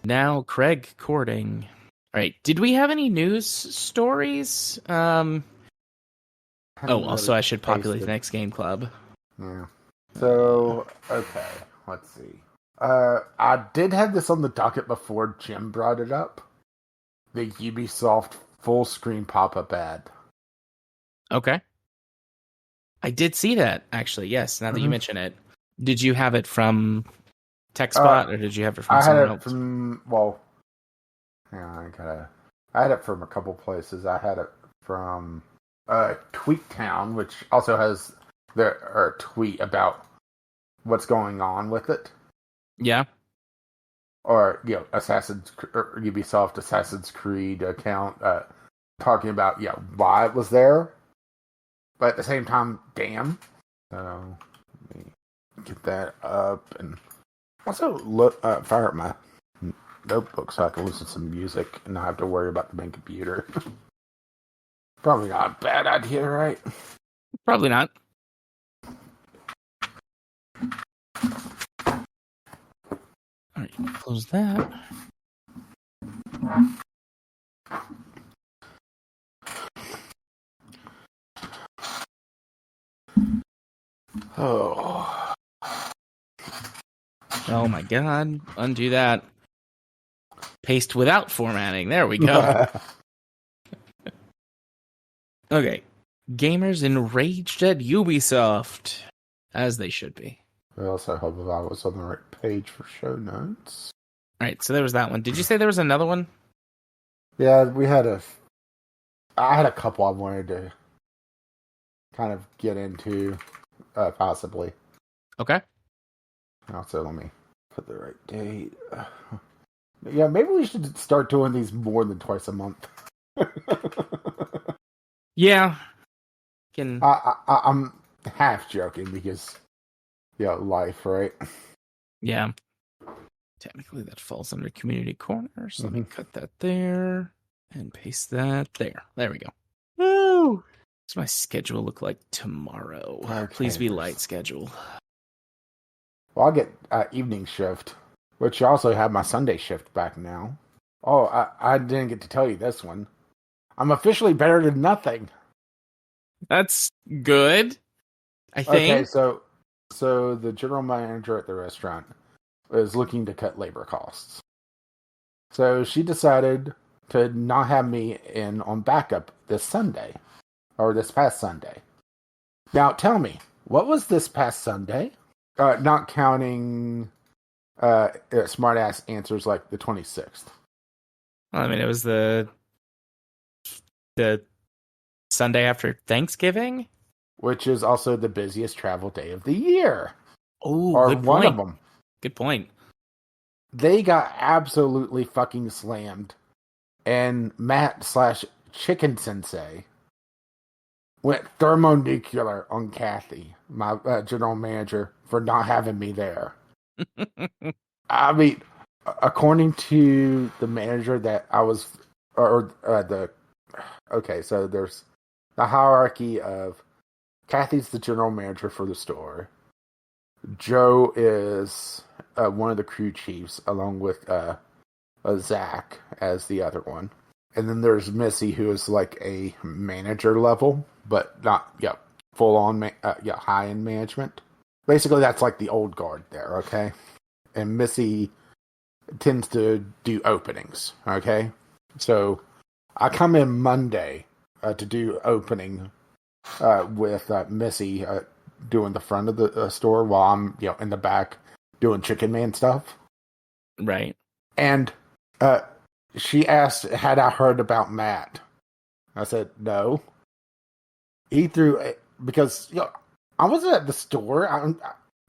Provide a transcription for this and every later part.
Now Craig courting. All right. Did we have any news stories? Hadn't Also really I should populate the tasted. next game club. Yeah. So, okay, let's see. I did have this on the docket before Jim brought it up. The Ubisoft full screen pop-up ad. Okay. I did see that, actually. Yes, now that you mention it. Did you have it from TechSpot or did you have it from I had somewhere it else? from, well, yeah, I had it from a couple places. I had it from TweetTown, which also has their tweet about what's going on with it. Yeah. Or, Ubisoft Assassin's Creed account talking about, why it was there. But at the same time, damn. So, let me get that up and also fire up my notebook so I can listen to some music and not have to worry about the main computer. Probably not a bad idea, right? Probably not. All right, close that. Oh. Oh my god. Undo that. Paste without formatting. There we go. Okay. Gamers enraged at Ubisoft. As they should be. I also hope I was on the right page for show notes. Alright, so there was that one. Did you say there was another one? Yeah, I had a couple I wanted to kind of get into, possibly. Okay. Also, let me put the right date. Yeah, maybe we should start doing these more than twice a month. Yeah. I'm half joking because, life, right? Yeah. Technically, that falls under community corners. Let me cut that there and paste that there. There we go. Woo! What's my schedule look like tomorrow? Okay. Please be light schedule. Well, I'll get evening shift, which I also have my Sunday shift back now. Oh, I didn't get to tell you this one. I'm officially better than nothing. That's good, I think. Okay, so the general manager at the restaurant is looking to cut labor costs. So she decided to not have me in on backup this Sunday, or this past Sunday. Now, tell me, what was this past Sunday? Not counting smartass answers like the 26th. Well, I mean, it was the Sunday after Thanksgiving, which is also the busiest travel day of the year. Oh, or good one point. of them. Good point. They got absolutely fucking slammed, and Matt/Chicken Sensei went thermonuclear on Kathy, my general manager, for not having me there. I mean, according to the manager that I was, okay, so there's the hierarchy of Kathy's the general manager for the store. Joe is one of the crew chiefs, along with Zach as the other one. And then there's Missy, who is like a manager level, but not, full on, high end management. Basically, that's like the old guard there, okay? And Missy tends to do openings, okay? So I come in Monday to do opening with Missy doing the front of the store while I'm, in the back doing Chicken Man stuff. Right. And she asked, had I heard about Matt? I said, no. He threw it because, I wasn't at the store.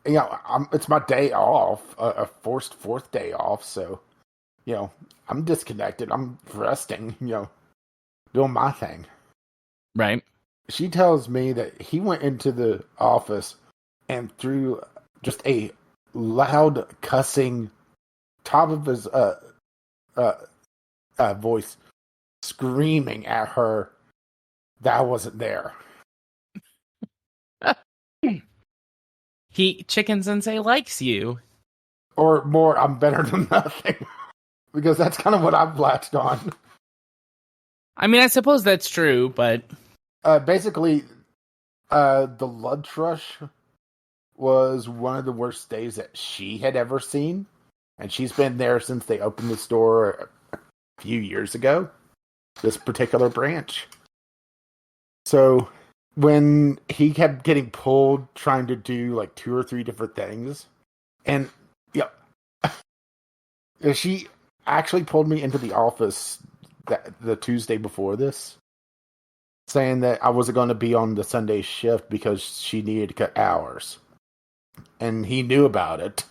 It's my day off, a forced fourth day off. So, I'm disconnected. I'm resting, doing my thing. Right. She tells me that he went into the office and threw just a loud cussing top of his voice, screaming at her that I wasn't there. Chicken Sensei likes you. Or more, I'm better than nothing. because that's kind of what I've latched on. I mean, I suppose that's true, but Basically, the lunch rush was one of the worst days that she had ever seen, and she's been there since they opened the store a few years ago. This particular branch. So when he kept getting pulled, trying to do like 2 or 3 different things, and yeah, she actually pulled me into the office the Tuesday before this, saying that I wasn't going to be on the Sunday shift because she needed to cut hours. And he knew about it.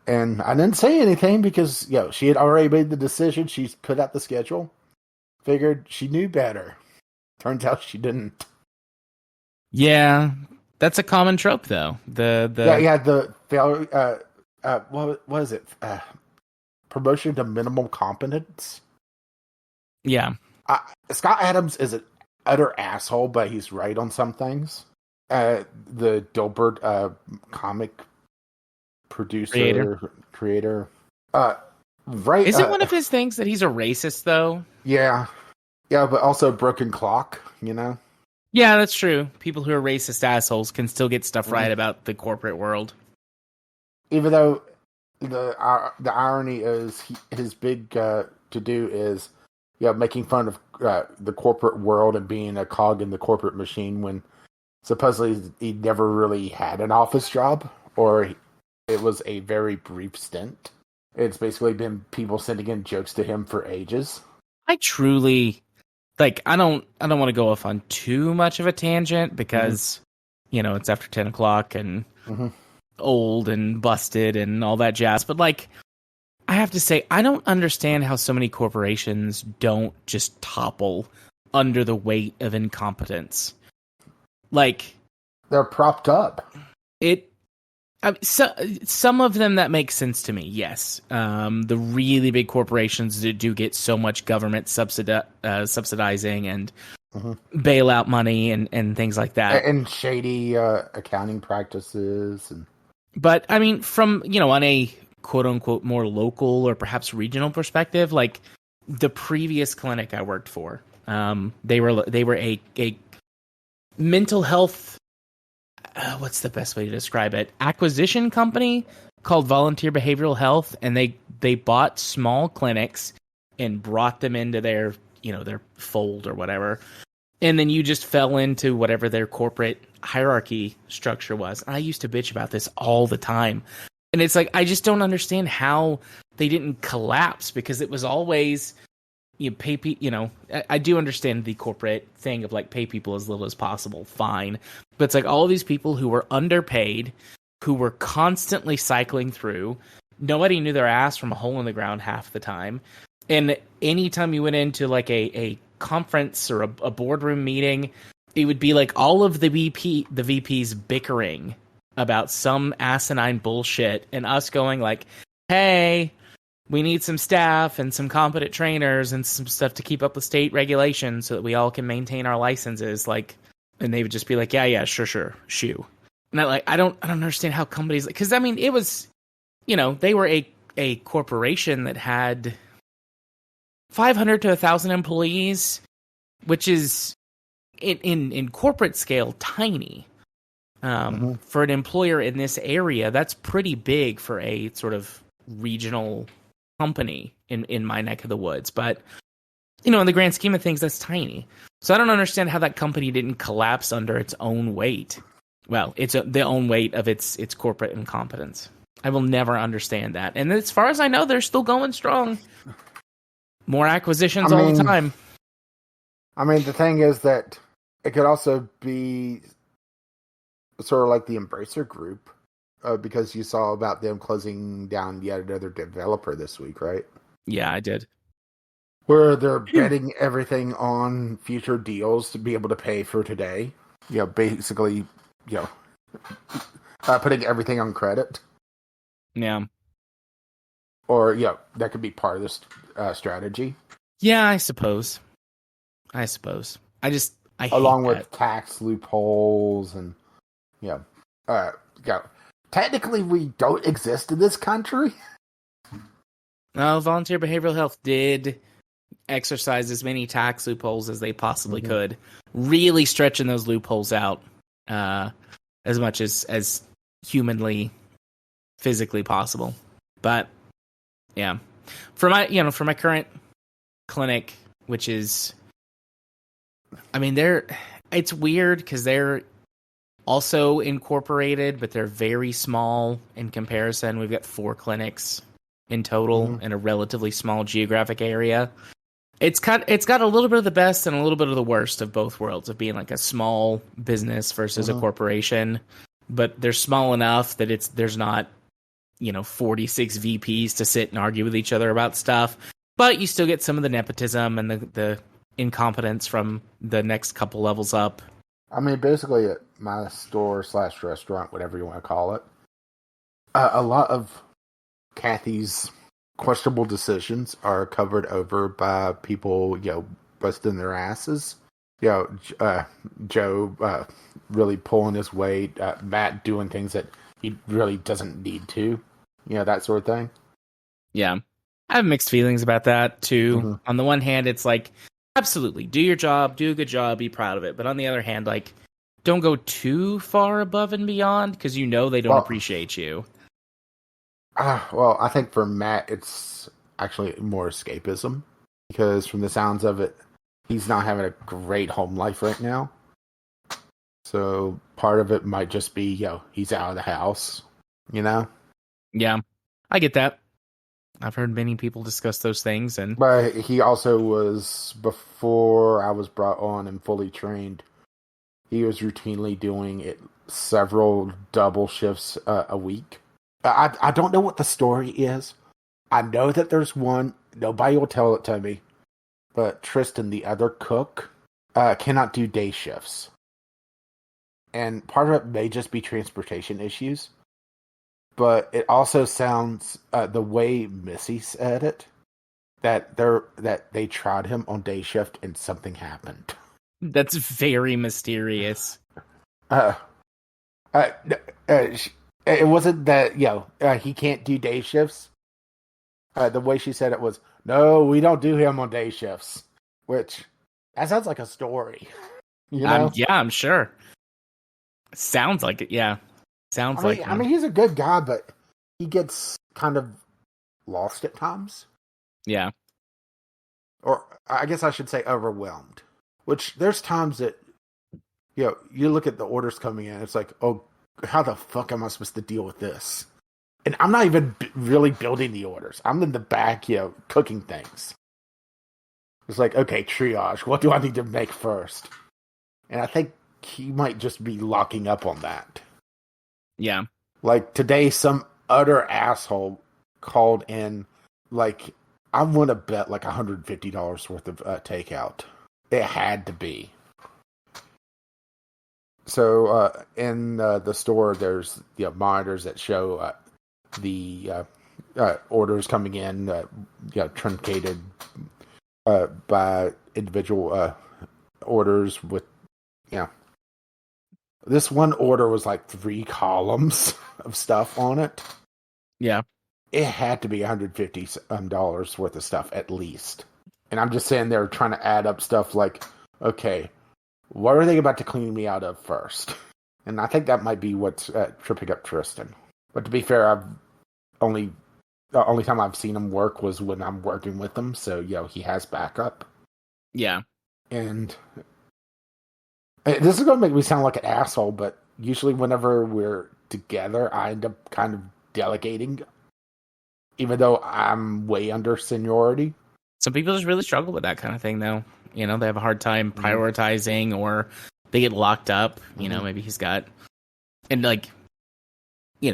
And I didn't say anything because, she had already made the decision. She's put out the schedule. Figured she knew better. Turns out she didn't. yeah, that's a common trope, though. The failure. What was it? Promotion to minimal competence. Yeah. Scott Adams is an utter asshole, but he's right on some things. The Dilbert comic producer, creator. Right. Is it one of his things that he's a racist, though? Yeah. Yeah, but also broken clock, Yeah, that's true. People who are racist assholes can still get stuff right about the corporate world. Even though the irony is his big to-do is making fun of the corporate world and being a cog in the corporate machine when supposedly he never really had an office job, or it was a very brief stint. It's basically been people sending in jokes to him for ages. I truly I don't want to go off on too much of a tangent because it's after 10 o'clock and old and busted and all that jazz, but I have to say, I don't understand how so many corporations don't just topple under the weight of incompetence. They're propped up. Some of them that makes sense to me, yes. The really big corporations that do get so much government subsidizing and bailout money and things like that. And shady accounting practices. But, I mean, from, on a quote-unquote more local or perhaps regional perspective, the previous clinic I worked for, they were a mental health, what's the best way to describe it, acquisition company called Volunteer Behavioral Health, and they bought small clinics and brought them into their fold or whatever, and then you just fell into whatever their corporate hierarchy structure was. And I used to bitch about this all the time. And it's I just don't understand how they didn't collapse, because it was always I do understand the corporate thing of pay people as little as possible, fine. But it's all these people who were underpaid, who were constantly cycling through. Nobody knew their ass from a hole in the ground half the time. And anytime you went into a conference or a boardroom meeting, it would be all of the VPs bickering about some asinine bullshit, and us going hey, we need some staff and some competent trainers and some stuff to keep up with state regulations so that we all can maintain our licenses. And they would just be yeah, sure, shoo. And I don't understand how companies, because I mean, it was, they were a corporation that had 500 to 1,000 employees, which is in corporate scale tiny. For an employer in this area, that's pretty big for a sort of regional company in my neck of the woods. But, in the grand scheme of things, that's tiny. So I don't understand how that company didn't collapse under its own weight. Well, it's the own weight of its corporate incompetence. I will never understand that. And as far as I know, they're still going strong. More acquisitions all the time. I mean, the thing is that it could also be sort of like the Embracer Group, because you saw about them closing down yet another developer this week, right? Yeah, I did. Where they're betting everything on future deals to be able to pay for today. Basically, putting everything on credit. Yeah. Or, that could be part of this strategy. Yeah, I suppose. I along hate with that. Tax loopholes and technically we don't exist in this country. Volunteer behavioral health did exercise as many tax loopholes as they possibly could, really stretching those loopholes out as much as humanly, physically possible. But yeah, for my current clinic, which is, I mean, it's weird because they're also incorporated, but they're very small in comparison. We've got 4 clinics in total in a relatively small geographic area. It's got a little bit of the best and a little bit of the worst of both worlds of being like a small business versus a corporation, but they're small enough that there's not 46 VPs to sit and argue with each other about stuff, but you still get some of the nepotism and the incompetence from the next couple levels up. I mean, basically, at my store/restaurant, whatever you want to call it, a lot of Kathy's questionable decisions are covered over by people, busting their asses. Joe really pulling his weight, Matt doing things that he really doesn't need to, that sort of thing. Yeah. I have mixed feelings about that, too. On the one hand, it's like, absolutely, do your job, do a good job, be proud of it. But on the other hand, like, don't go too far above and beyond, because they don't appreciate you. Well, I think for Matt, it's actually more escapism, because from the sounds of it, he's not having a great home life right now. So part of it might just be, he's out of the house, Yeah, I get that. I've heard many people discuss those things. But he also was, before I was brought on and fully trained, he was routinely doing several double shifts a week. I don't know what the story is. I know that there's one. Nobody will tell it to me. But Tristan, the other cook, cannot do day shifts. And part of it may just be transportation issues. But it also sounds, the way Missy said it, that they tried him on day shift and something happened. That's very mysterious. It wasn't that, he can't do day shifts. The way she said it was, no, we don't do him on day shifts. Which, that sounds like a story. I'm sure. Sounds like it, yeah. I mean, he's a good guy, but he gets kind of lost at times. Yeah. Or, I guess I should say overwhelmed. Which, there's times that, you look at the orders coming in, it's like, oh, how the fuck am I supposed to deal with this? And I'm not even really building the orders. I'm in the back, cooking things. It's like, okay, triage. What do I need to make first? And I think he might just be locking up on that. Yeah. Like, today, some utter asshole called in, like, I want to bet like $150 worth of takeout. It had to be. So, in the store, there's monitors that show the orders coming in, truncated by individual orders with, This one order was like 3 columns of stuff on it. Yeah. It had to be $150 worth of stuff at least. And I'm just sitting there trying to add up stuff like, okay, what are they about to clean me out of first? And I think that might be what's tripping up Tristan. But to be fair, the only time I've seen him work was when I'm working with him. So, he has backup. Yeah. And this is going to make me sound like an asshole, but usually whenever we're together, I end up kind of delegating, even though I'm way under seniority. Some people just really struggle with that kind of thing, though. They have a hard time prioritizing, or they get locked up. Maybe he's got, and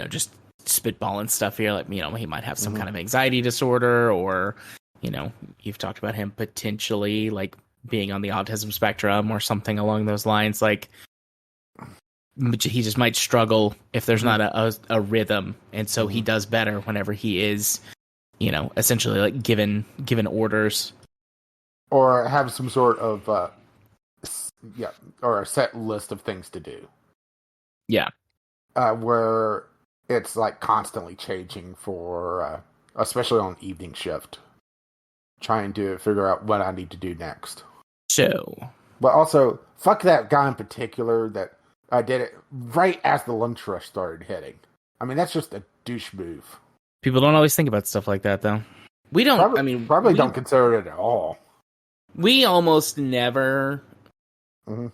just spitballing stuff here. Like, he might have some kind of anxiety disorder, or, you've talked about him potentially like being on the autism spectrum or something along those lines. Like, he just might struggle if there's not a rhythm, and so he does better whenever he is, essentially like given orders, or have some sort of or a set list of things to do. Yeah, where it's like constantly changing for especially on evening shift, trying to figure out what I need to do next. So, But also, fuck that guy in particular that I did it right as the lunch rush started hitting. I mean, that's just a douche move. people don't always think about stuff like that, though. We don't, Probably don't consider it at all. We almost never Mm-hmm.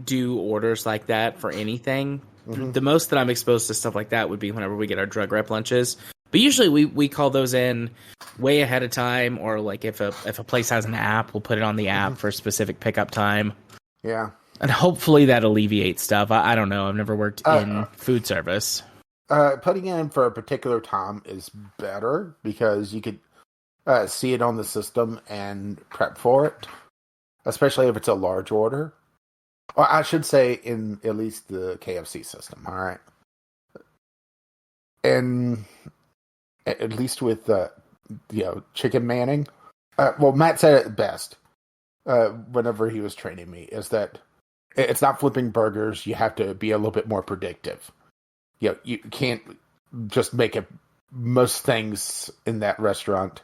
do orders like that for anything. Mm-hmm. The most that I'm exposed to stuff like that would be whenever we get our drug rep lunches. But usually we call those in way ahead of time, or like if a place has an app, we'll put it on the app for a specific pickup time. Yeah. And hopefully that alleviates stuff. I don't know. I've never worked in food service. Putting it in for a particular time is better because you could see it on the system and prep for it, especially if it's a large order. Or I should say in at least the KFC system, all right? And at least with chicken manning. Well, Matt said it best whenever he was training me, is that it's not flipping burgers. You have to be a little bit more predictive. You can't just make most things in that restaurant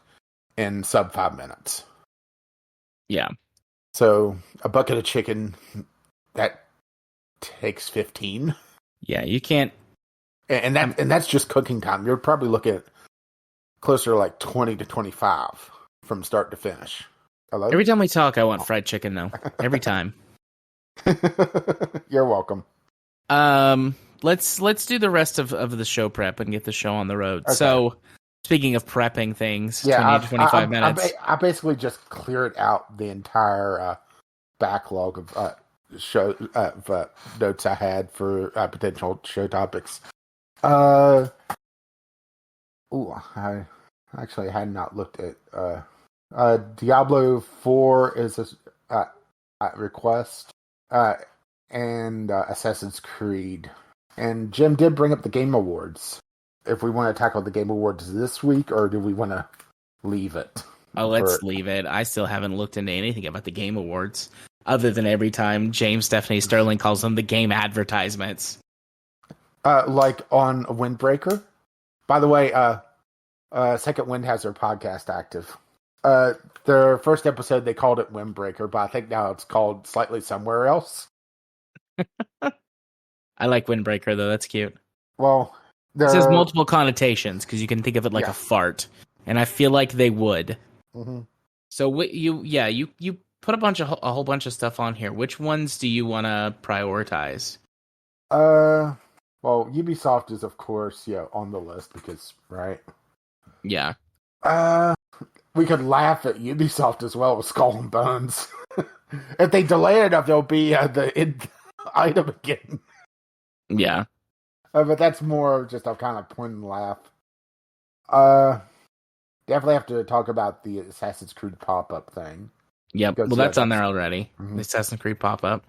in sub 5 minutes. Yeah. So a bucket of chicken, that takes 15. Yeah, you can't. And that's just cooking time. You're probably looking at closer to like 20 to 25 from start to finish. Hello? Every time we talk, I want fried chicken, though. Every time. You're welcome. Let's do the rest of the show prep and get the show on the road. Okay. So, speaking of prepping things, 20 to 25 minutes. I basically just cleared out the entire backlog of notes I had for potential show topics. I actually had not looked at Diablo 4 is a request, and Assassin's Creed. And Jim did bring up the Game Awards. If we want to tackle the Game Awards this week, or do we want to leave it? Oh, let's leave it. I still haven't looked into anything about the Game Awards, other than every time James Stephanie Sterling calls them the game advertisements. Like on Windbreaker. By the way, Second Wind has their podcast active. Their first episode, they called it Windbreaker, but I think now it's called slightly somewhere else. I like Windbreaker, though. That's cute. Well, it says multiple connotations, because you can think of it like a fart, and I feel like they would. Mm-hmm. So you put a whole bunch of stuff on here. Which ones do you want to prioritize? Well, Ubisoft is of course on the list because right. Yeah. We could laugh at Ubisoft as well with Skull and Bones. If they delay it enough, there'll be the item again. Yeah. But that's more just a kind of point and laugh. Definitely have to talk about the Assassin's Creed pop-up thing. Yep. Because, well, that's on there already. Mm-hmm. The Assassin's Creed pop-up.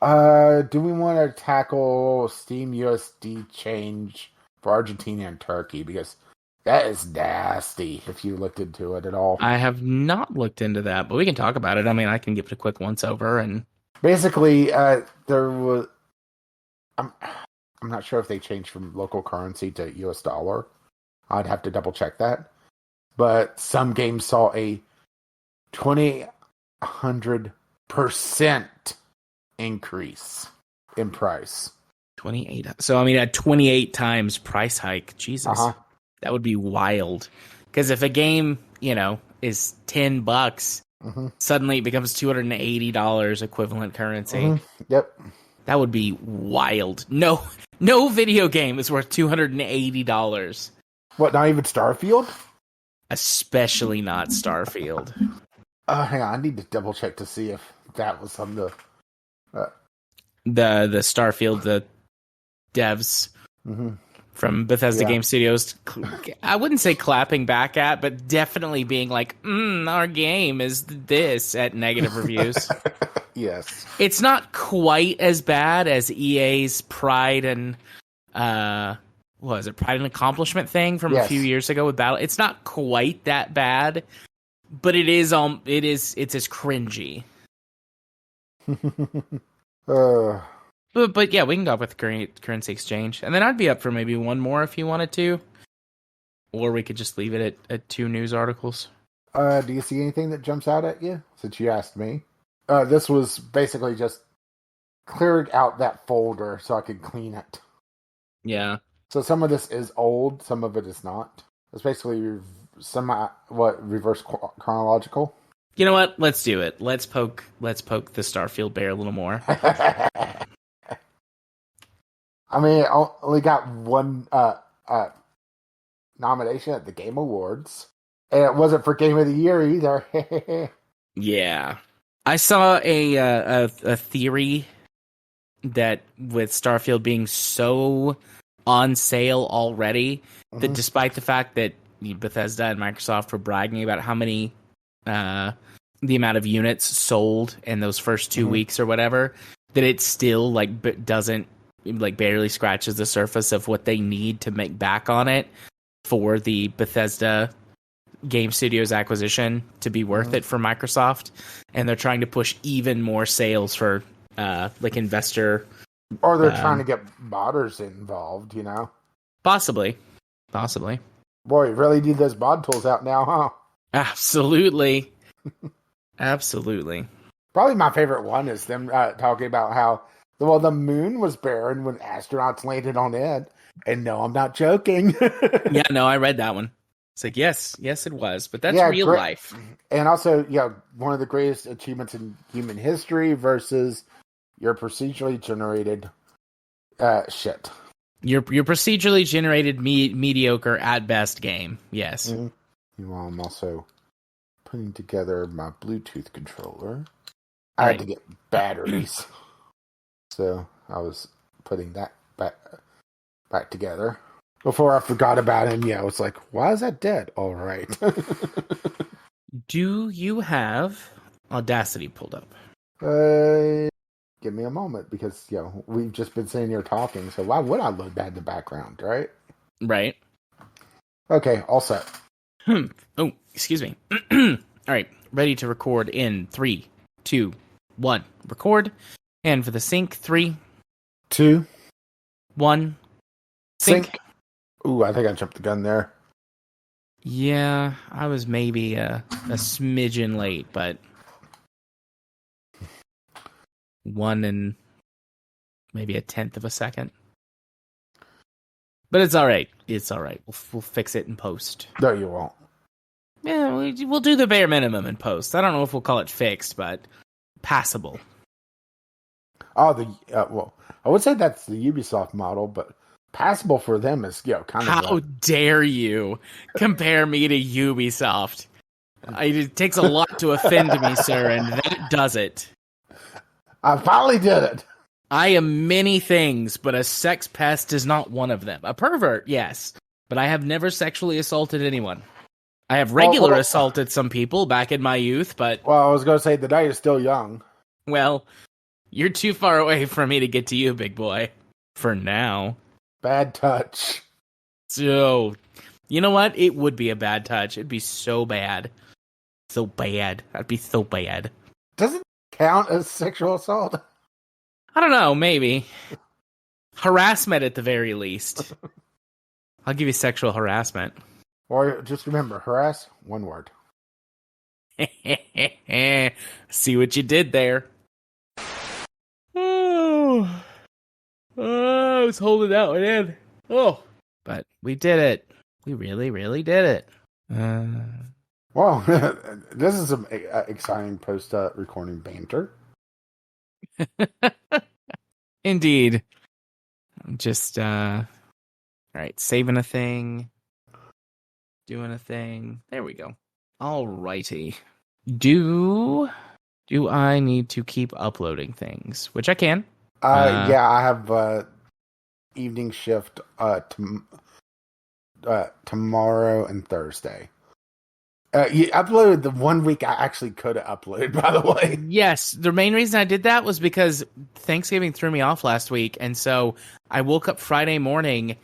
Do we want to tackle Steam USD change for Argentina and Turkey? Because that is nasty if you looked into it at all. I have not looked into that, but we can talk about it. I mean, I can give it a quick once-over. And basically, there was... I'm not sure if they changed from local currency to US dollar. I'd have to double-check that. But some games saw a 2,100% increase in price. 28. So, I mean, at 28 times price hike. Jesus. That would be wild. Because if a game, is $10, suddenly it becomes $280 equivalent currency. Mm-hmm. Yep. That would be wild. No video game is worth $280. What, not even Starfield? Especially not Starfield. Hang on, I need to double check to see if that was on the Starfield, the devs from Bethesda Game Studios. I wouldn't say clapping back at, but definitely being like, our game is this at negative reviews. Yes. It's not quite as bad as EA's Pride and what was it, Pride and Accomplishment thing from a few years ago with Battle. It's not quite that bad, but it's as cringy. But yeah, we can go up with currency exchange, and then I'd be up for maybe one more if you wanted to. Or we could just leave it at 2 news articles. Do you see anything that jumps out at you since you asked me? This was basically just cleared out that folder so I could clean it. Yeah. So some of this is old, some of it is not. It's basically reverse chronological. You know what? Let's do it. Let's poke the Starfield bear a little more. I mean, it only got one nomination at the Game Awards. And it wasn't for Game of the Year either. Yeah. I saw a theory that with Starfield being so on sale already, that despite the fact that Bethesda and Microsoft were bragging about how many the amount of units sold in those first 2 weeks or whatever, that it still doesn't barely scratches the surface of what they need to make back on it for the Bethesda Game Studios acquisition to be worth it for Microsoft, and they're trying to push even more sales for investor, or they're trying to get modders involved, possibly. Boy, you really need those mod tools out now, huh? Absolutely. Probably my favorite one is them talking about how the moon was barren when astronauts landed on it. And no, I'm not joking. Yeah, no, I read that one. It's like, yes, it was, but that's real life. And also, one of the greatest achievements in human history versus your procedurally generated shit. Your procedurally generated mediocre at best game. Yes. Meanwhile, I'm also putting together my Bluetooth controller. I had to get batteries. So I was putting that back together. Before I forgot about him, it's like, why is that dead? All right. Do you have Audacity pulled up? Give me a moment, because we've just been sitting here talking, so why would I load that in the background, right? Right. Okay, all set. Oh, excuse me. All right, ready to record in 3, 2, 1. Record. And for the sync, 3, 2, 1. Sync. Ooh, I think I jumped the gun there. Yeah, I was maybe a smidgen late, but 1 and maybe 1/10 of a second. But it's all right. It's all right. We'll fix it in post. No, you won't. Yeah, we'll do the bare minimum in post. I don't know if we'll call it fixed, but passable. Oh, I would say that's the Ubisoft model, but passable for them is, kind of. How dare you compare me to Ubisoft? It takes a lot to offend me, sir, and that does it. I finally did it. I am many things, but a sex pest is not one of them. A pervert, yes, but I have never sexually assaulted anyone. I have assaulted some people back in my youth, but... Well, I was going to say, the night is still young. Well, you're too far away for me to get to you, big boy. For now. Bad touch. So, you know what? It would be a bad touch. It'd be so bad. So bad. That'd be so bad. Doesn't it count as sexual assault? I don't know, maybe. Harassment at the very least. I'll give you sexual harassment. Or just remember, harass, one word. See what you did there. Oh, I was holding that one in. Oh, but we did it. We really, really did it. Well, this is some exciting post-recording banter. Indeed. Just, all right, saving a thing. Doing a thing. There we go. Alrighty. Do I need to keep uploading things? Which I can. Yeah, I have evening shift tomorrow and Thursday. You uploaded the 1 week I actually could have uploaded, by the way. Yes, the main reason I did that was because Thanksgiving threw me off last week, and so I woke up Friday morning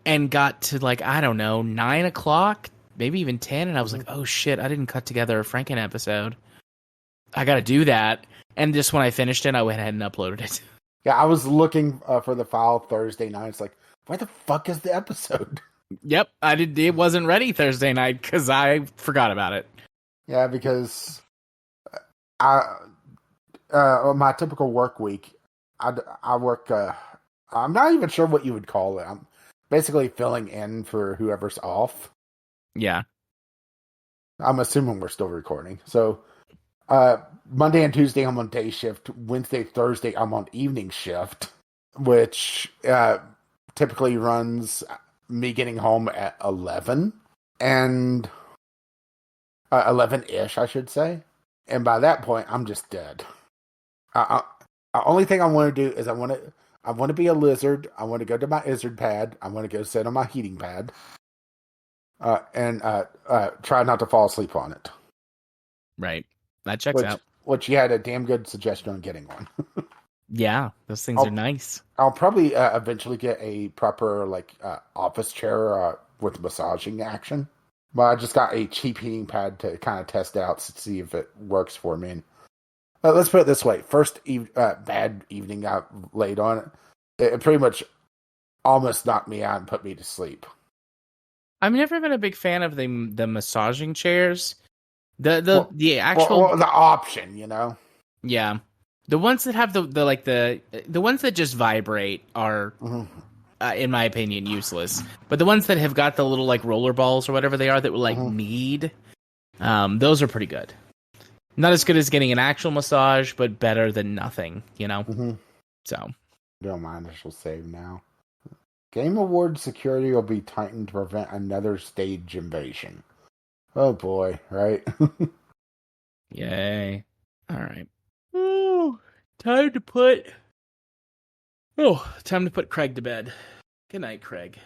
and got to, 9 o'clock, maybe even 10, and I was like, oh shit, I didn't cut together a Franken episode. I gotta do that. And just when I finished it, I went ahead and uploaded it. Yeah, I was looking for the file Thursday night. It's like, where the fuck is the episode? Yep, I did. It wasn't ready Thursday night because I forgot about it. Yeah, because I on my typical work week, I work. I'm not even sure what you would call it. I'm basically filling in for whoever's off. Yeah. I'm assuming we're still recording. So Monday and Tuesday I'm on day shift. Wednesday, Thursday I'm on evening shift, which typically runs me getting home at 11 and 11-ish, I should say. And by that point, I'm just dead. The only thing I want to do is I want to be a lizard. I want to go to my izzard pad. I want to go sit on my heating pad, and try not to fall asleep on it. Right. That checks out. Which you had a damn good suggestion on getting one. Yeah, those things are nice. I'll probably eventually get a proper office chair with massaging action. But I just got a cheap heating pad to kind of test out to see if it works for me. And, let's put it this way: first bad evening I laid on it, it pretty much almost knocked me out and put me to sleep. I've never been a big fan of the massaging chairs. The actual the option, you know. Yeah. The ones that have the ones that just vibrate are, in my opinion, useless. But the ones that have got the little roller balls or whatever they are that will knead, those are pretty good. Not as good as getting an actual massage, but better than nothing, you know? So. Don't mind, I shall save now. Game Award security will be tightened to prevent another stage invasion. Oh boy, right? Yay. Alright. Oh, time to put Craig to bed. Good night, Craig.